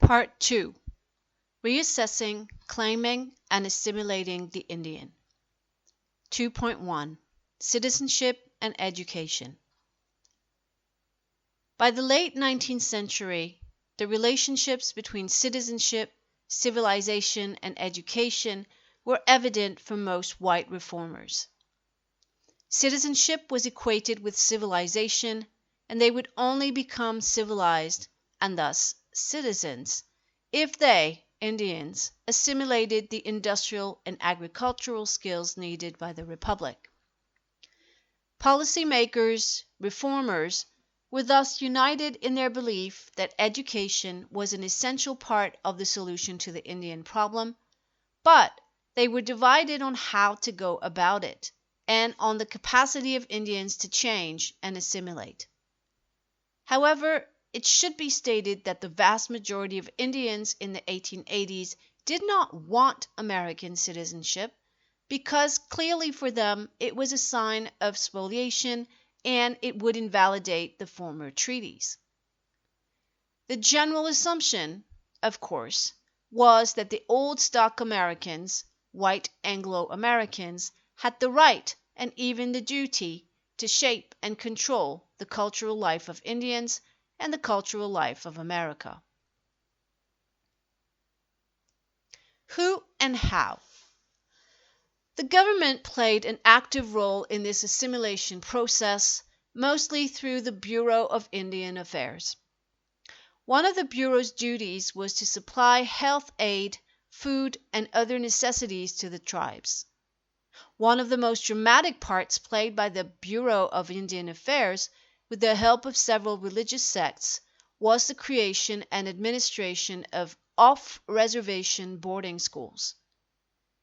Part 2. Reassessing, Claiming, and Assimilating the Indian. 2.1. Citizenship and Education. By the late 19th century, the relationships between citizenship, civilization, and education were evident for most white reformers. Citizenship was equated with civilization, and they would only become civilized, and thus citizens, if they, Indians, assimilated the industrial and agricultural skills needed by the Republic. Policymakers, reformers, were thus united in their belief that education was an essential part of the solution to the Indian problem, but they were divided on how to go about it and on the capacity of Indians to change and assimilate. However, it should be stated that the vast majority of Indians in the 1880s did not want American citizenship because clearly for them it was a sign of spoliation and it would invalidate the former treaties. The general assumption, of course, was that the old stock Americans, white Anglo-Americans, had the right and even the duty to shape and control the cultural life of Indians and the cultural life of America. Who and how? The government played an active role in this assimilation process, mostly through the Bureau of Indian Affairs. One of the Bureau's duties was to supply health aid, food, and other necessities to the tribes. One of the most dramatic parts played by the Bureau of Indian Affairs, with the help of several religious sects, was the creation and administration of off-reservation boarding schools.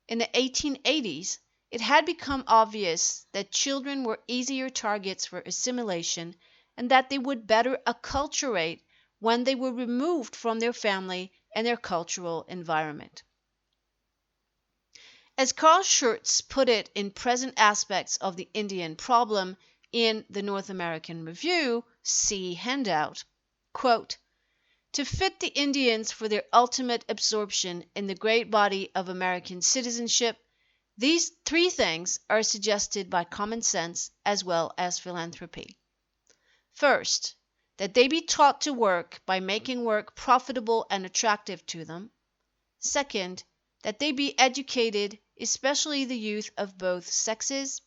In the 1880s, it had become obvious that children were easier targets for assimilation and that they would better acculturate when they were removed from their family and their cultural environment. As Carl Schurz put it in Present Aspects of the Indian Problem in the North American Review, see handout, quote, "To fit the Indians for their ultimate absorption in the great body of American citizenship, these three things are suggested by common sense as well as philanthropy. First, that they be taught to work by making work profitable and attractive to them. Second, that they be educated, especially the youth of both sexes.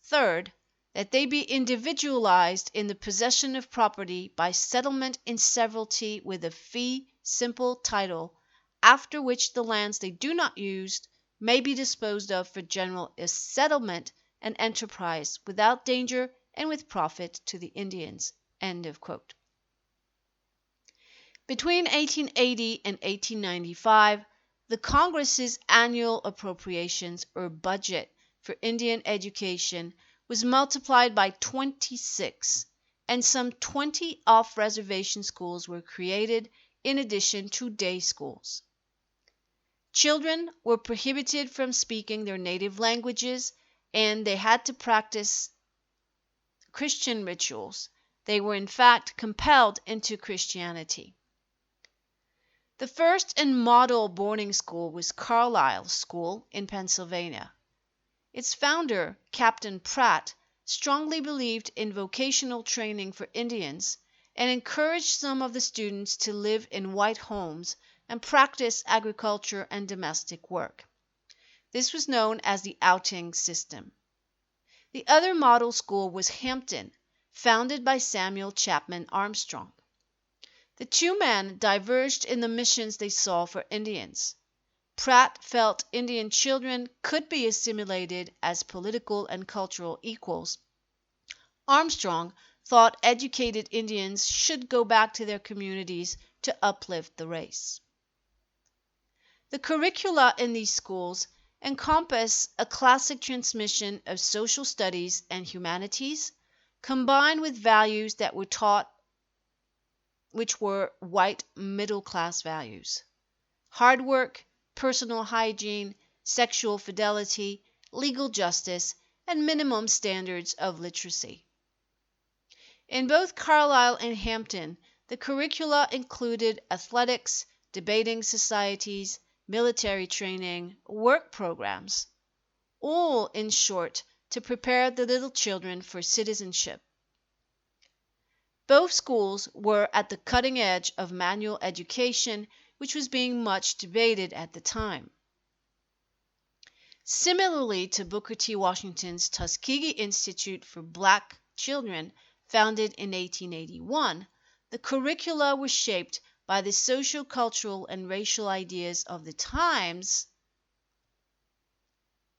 Third, that they be individualized in the possession of property by settlement in severalty with a fee simple title, after which the lands they do not use may be disposed of for general settlement and enterprise without danger and with profit to the Indians." End of quote. Between 1880 and 1895, the Congress's annual appropriations or budget for Indian education was multiplied by 26, and some 20 off-reservation schools were created in addition to day schools. Children were prohibited from speaking their native languages, and they had to practice Christian rituals. They were in fact compelled into Christianity. The first and model boarding school was Carlisle School in Pennsylvania. Its founder, Captain Pratt, strongly believed in vocational training for Indians and encouraged some of the students to live in white homes and practice agriculture and domestic work. This was known as the outing system. The other model school was Hampton, founded by Samuel Chapman Armstrong. The two men diverged in the missions they saw for Indians. Pratt felt Indian children could be assimilated as political and cultural equals. Armstrong thought educated Indians should go back to their communities to uplift the race. The curricula in these schools encompass a classic transmission of social studies and humanities, combined with values that were taught which were white middle-class values: hard work, personal hygiene, sexual fidelity, legal justice, and minimum standards of literacy. In both Carlisle and Hampton, the curricula included athletics, debating societies, military training, work programs, all, in short, to prepare the little children for citizenship. Both schools were at the cutting edge of manual education, which was being much debated at the time. Similarly to Booker T. Washington's Tuskegee Institute for Black Children, founded in 1881, the curricula were shaped by the social, cultural, and racial ideas of the times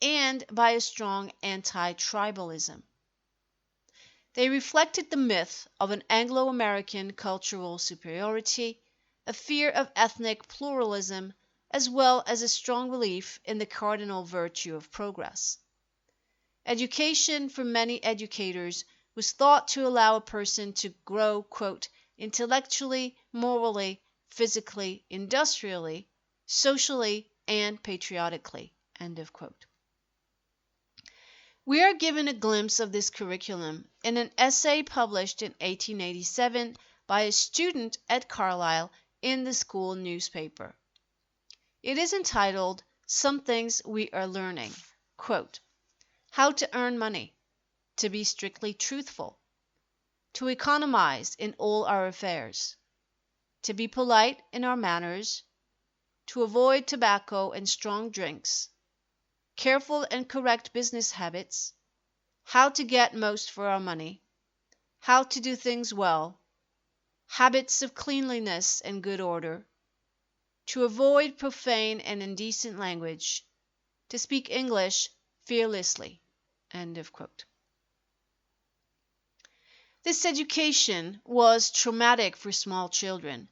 and by a strong anti-tribalism. They reflected the myth of an Anglo-American cultural superiority, a fear of ethnic pluralism, as well as a strong belief in the cardinal virtue of progress. Education for many educators was thought to allow a person to grow, quote, intellectually, morally, physically, industrially, socially, and patriotically, end of quote. We are given a glimpse of this curriculum in an essay published in 1887 by a student at Carlisle in the school newspaper. It is entitled, Some Things We Are Learning, quote, How to Earn Money, to be strictly truthful, to economize in all our affairs, to be polite in our manners, to avoid tobacco and strong drinks, careful and correct business habits, how to get most for our money, how to do things well, habits of cleanliness and good order, to avoid profane and indecent language, to speak English fearlessly, end of quote. This education was traumatic for small children,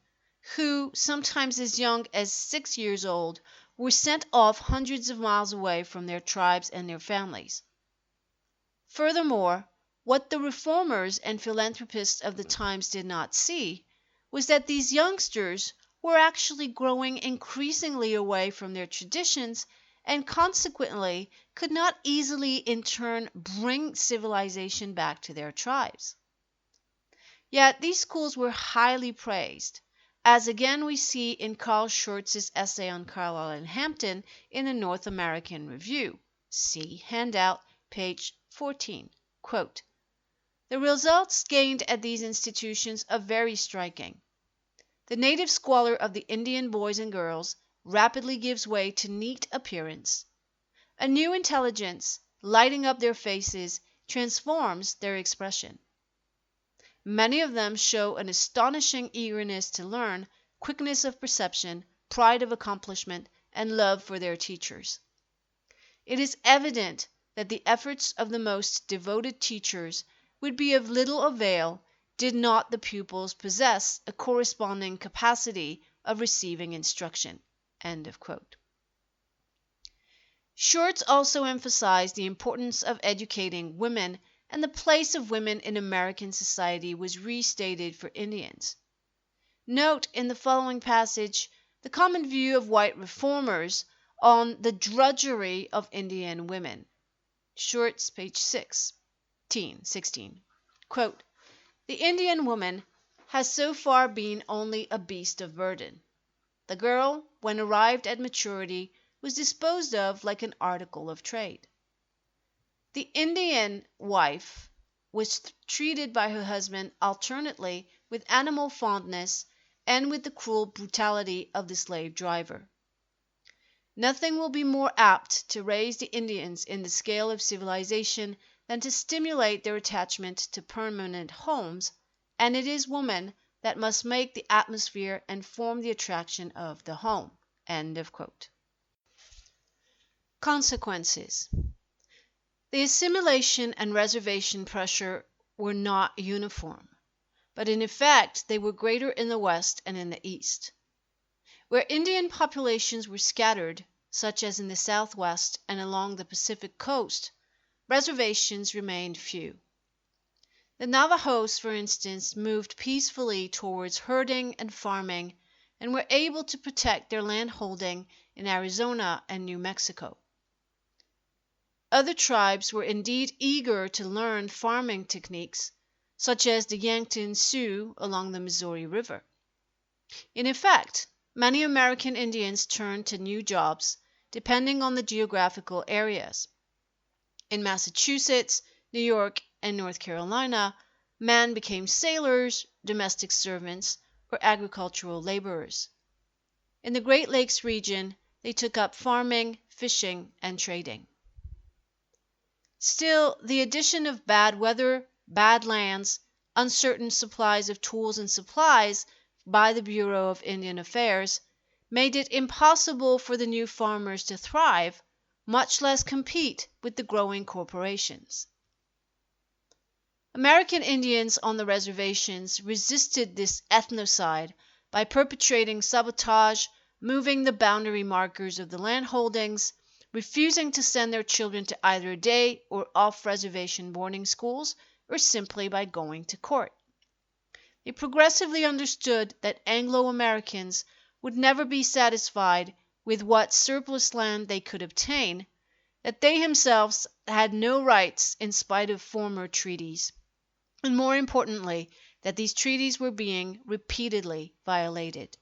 who, sometimes as young as 6 years old, were sent off hundreds of miles away from their tribes and their families. Furthermore, what the reformers and philanthropists of the times did not see was that these youngsters were actually growing increasingly away from their traditions and consequently could not easily in turn bring civilization back to their tribes. Yet these schools were highly praised, as again we see in Carl Schurz's essay on Carlisle and Hampton in the North American Review. See handout, page 14. Quote, the results gained at these institutions are very striking. The native squalor of the Indian boys and girls rapidly gives way to neat appearance. A new intelligence, lighting up their faces, transforms their expression. Many of them show an astonishing eagerness to learn, quickness of perception, pride of accomplishment, and love for their teachers. It is evident that the efforts of the most devoted teachers would be of little avail did not the pupils possess a corresponding capacity of receiving instruction. End of quote. Schurz also emphasized the importance of educating women, and the place of women in American society was restated for Indians. Note in the following passage the common view of white reformers on the drudgery of Indian women. Schurz, page 16. Quote, the Indian woman has so far been only a beast of burden. The girl, when arrived at maturity, was disposed of like an article of trade. The Indian wife was treated by her husband alternately with animal fondness and with the cruel brutality of the slave driver. Nothing will be more apt to raise the Indians in the scale of civilization than to stimulate their attachment to permanent homes, and it is woman that must make the atmosphere and form the attraction of the home. End of quote. Consequences. The assimilation and reservation pressure were not uniform, but in effect they were greater in the West and in the East. Where Indian populations were scattered, such as in the Southwest and along the Pacific coast, reservations remained few. The Navajos, for instance, moved peacefully towards herding and farming and were able to protect their landholding in Arizona and New Mexico. Other tribes were indeed eager to learn farming techniques, such as the Yankton Sioux along the Missouri River. In effect, many American Indians turned to new jobs, depending on the geographical areas. In Massachusetts, New York, and North Carolina, men became sailors, domestic servants, or agricultural laborers. In the Great Lakes region, they took up farming, fishing, and trading. Still, the addition of bad weather, bad lands, uncertain supplies of tools and supplies by the Bureau of Indian Affairs made it impossible for the new farmers to thrive, much less compete with the growing corporations. American Indians on the reservations resisted this ethnocide by perpetrating sabotage, moving the boundary markers of the land holdings, refusing to send their children to either day or off-reservation boarding schools, or simply by going to court. They progressively understood that Anglo-Americans would never be satisfied with what surplus land they could obtain, that they themselves had no rights in spite of former treaties, and more importantly, that these treaties were being repeatedly violated.